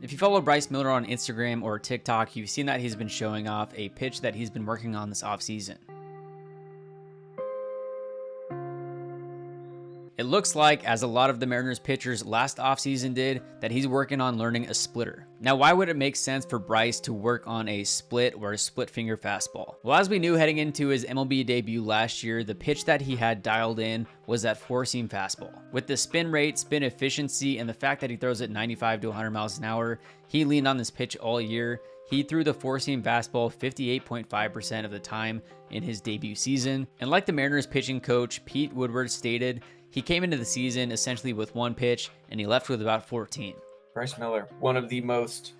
If you follow Bryce Miller on Instagram or TikTok, you've seen that he's been showing off a pitch that he's been working on this offseason. It looks like, as a lot of the Mariners pitchers last offseason did, that he's working on learning a splitter. Now, why would it make sense for Bryce to work on a split or a split finger fastball? Well, as we knew heading into his MLB debut last year, the pitch that he had dialed in was that four-seam fastball. With the spin rate, spin efficiency, and the fact that he throws it 95 to 100 miles an hour, he leaned on this pitch all year. He threw the four-seam fastball 58.5% of the time in his debut season. And like the Mariners pitching coach Pete Woodward stated, he came into the season essentially with one pitch, and he left with about 14. Bryce Miller, one of the most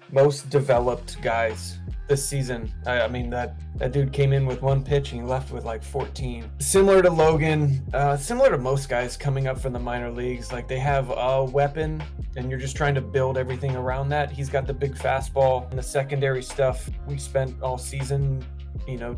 developed guys this season. I mean, that dude came in with one pitch and he left with like 14. Similar to Logan, similar to most guys coming up from the minor leagues, like they have a weapon and you're just trying to build everything around that. He's got the big fastball and the secondary stuff. We spent all season,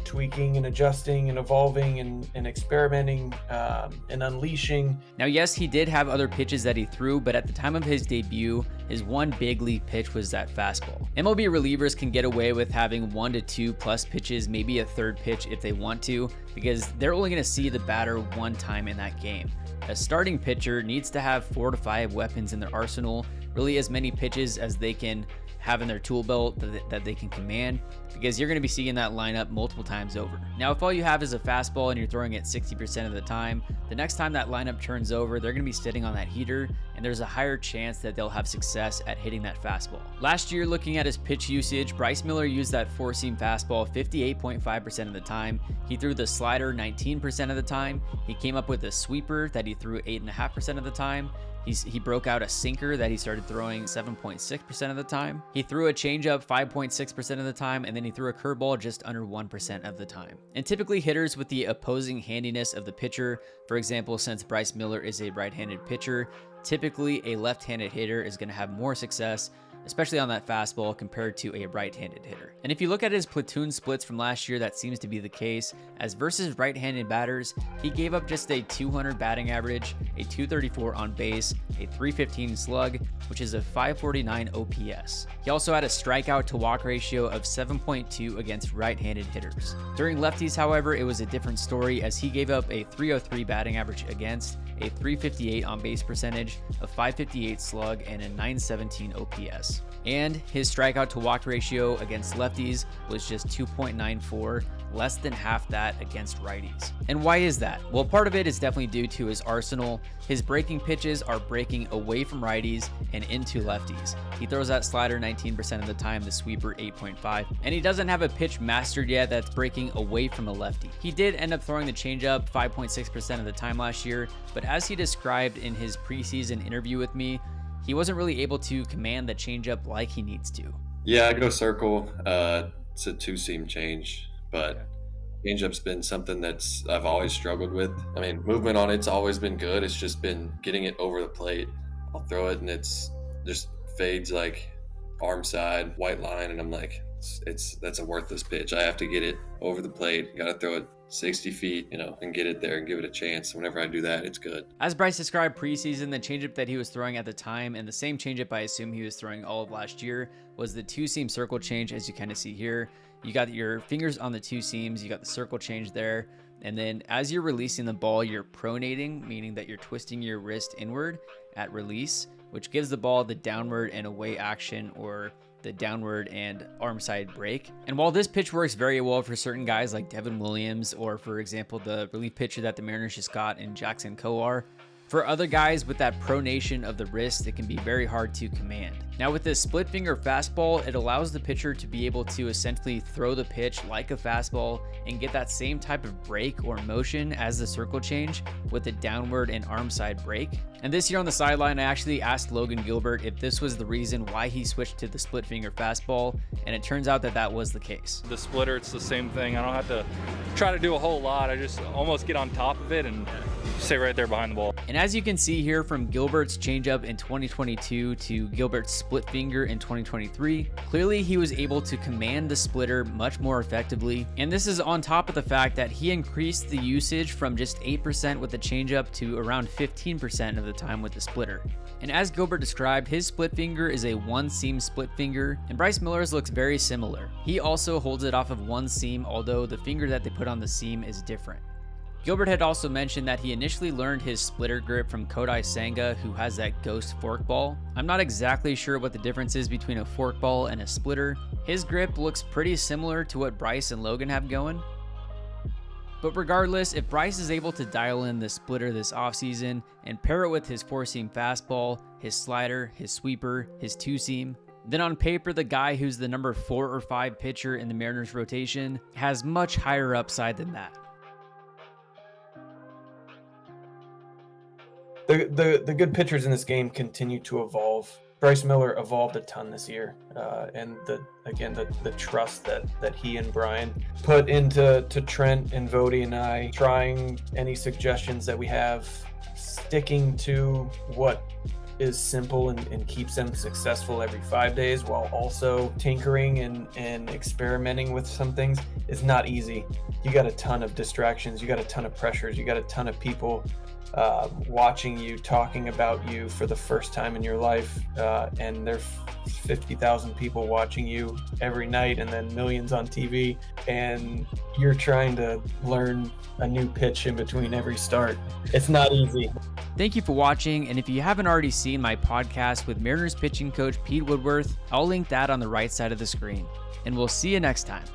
tweaking and adjusting and evolving and experimenting and unleashing. Now, yes, he did have other pitches that he threw, but at the time of his debut, his one big league pitch was that fastball. MLB relievers can get away with having 1 to 2 plus pitches, maybe a third pitch if they want to, because they're only going to see the batter one time in that game. A starting pitcher needs to have 4 to 5 weapons in their arsenal, really as many pitches as they can have in their tool belt that they can command, because you're going to be seeing that lineup multiple times over. Now, if all you have is a fastball and you're throwing it 60% of the time, the next time that lineup turns over, they're going to be sitting on that heater, and there's a higher chance that they'll have success at hitting that fastball. Last year, looking at his pitch usage, Bryce Miller used that four-seam fastball 58.5% of the time. He threw the slider 19% of the time. He came up with a sweeper that he threw 8.5% of the time. He broke out a sinker that he started throwing 7.6% of the time. He threw a changeup 5.6% of the time, and then he threw a curveball just under 1% of the time. And typically hitters with the opposing handiness of the pitcher, for example, since Bryce Miller is a right-handed pitcher, typically a left-handed hitter is going to have more success, especially on that fastball, compared to a right-handed hitter. And if you look at his platoon splits from last year, that seems to be the case, as versus right-handed batters, he gave up just a 200 batting average, a 234 on base, a 315 slug, which is a 549 OPS. He also had a strikeout to walk ratio of 7.2 against right-handed hitters. During lefties, however, it was a different story, as he gave up a 303 batting average against, a 358 on base percentage, a 558 slug, and a 917 OPS. And his strikeout to walk ratio against lefties was just 2.94, less than half that against righties. And why is that? Well, part of it is definitely due to his arsenal. His breaking pitches are breaking away from righties and into lefties. He throws that slider 19% of the time, the sweeper 8.5, and he doesn't have a pitch mastered yet that's breaking away from a lefty. He did end up throwing the changeup 5.6% of the time last year, but as he described in his preseason interview with me, he wasn't really able to command the changeup like he needs to. Yeah, I go circle. It's a two-seam change, but changeup's been something I've always struggled with. I mean, movement on it's always been good. It's just been getting it over the plate. I'll throw it and it's just fades like arm side, white line, and I'm like, that's a worthless pitch. I have to get it over the plate. Got to throw it 60 feet, and get it there and give it a chance. Whenever I do that, it's good. As Bryce described preseason, the changeup that he was throwing at the time, and the same changeup I assume he was throwing all of last year, was the two-seam circle change, as you kind of see here. You got your fingers on the two seams, you got the circle change there, and then as you're releasing the ball, you're pronating, meaning that you're twisting your wrist inward at release, which gives the ball the downward and away action, or the downward and arm side break. And while this pitch works very well for certain guys like Devin Williams, or for example, the relief pitcher that the Mariners just got in Jackson Kowar, for other guys with that pronation of the wrist, it can be very hard to command. Now with this split finger fastball, it allows the pitcher to be able to essentially throw the pitch like a fastball and get that same type of break or motion as the circle change with the downward and arm side break. And this year on the sideline, I actually asked Logan Gilbert if this was the reason why he switched to the split finger fastball, and it turns out that was the case. The splitter, it's the same thing. I don't have to try to do a whole lot. I just almost get on top of it and sit right there behind the ball. And as you can see here, from Gilbert's changeup in 2022 to Gilbert's split finger in 2023, clearly he was able to command the splitter much more effectively. And this is on top of the fact that he increased the usage from just 8% with the changeup to around 15% of the time with the splitter. And as Gilbert described, his split finger is a one seam split finger, and Bryce Miller's looks very similar. He also holds it off of one seam, although the finger that they put on the seam is different. Gilbert had also mentioned that he initially learned his splitter grip from Kodai Senga, who has that ghost forkball. I'm not exactly sure what the difference is between a forkball and a splitter. His grip looks pretty similar to what Bryce and Logan have going. But regardless, if Bryce is able to dial in the splitter this offseason and pair it with his four-seam fastball, his slider, his sweeper, his two-seam, then on paper, the guy who's the number 4 or 5 pitcher in the Mariners rotation has much higher upside than that. The good pitchers in this game continue to evolve. Bryce Miller evolved a ton this year, and the trust that he and Brian put into Trent and Vody and I, trying any suggestions that we have, sticking to what is simple and keeps them successful every 5 days, while also tinkering and experimenting with some things is not easy. You got a ton of distractions, you got a ton of pressures, you got a ton of people watching you, talking about you for the first time in your life, and there's 50,000 people watching you every night, and then millions on TV, and you're trying to learn a new pitch in between every start. It's not easy. Thank you for watching, and if you haven't already seen my podcast with Mariners pitching coach Pete Woodworth, I'll link that on the right side of the screen. And we'll see you next time.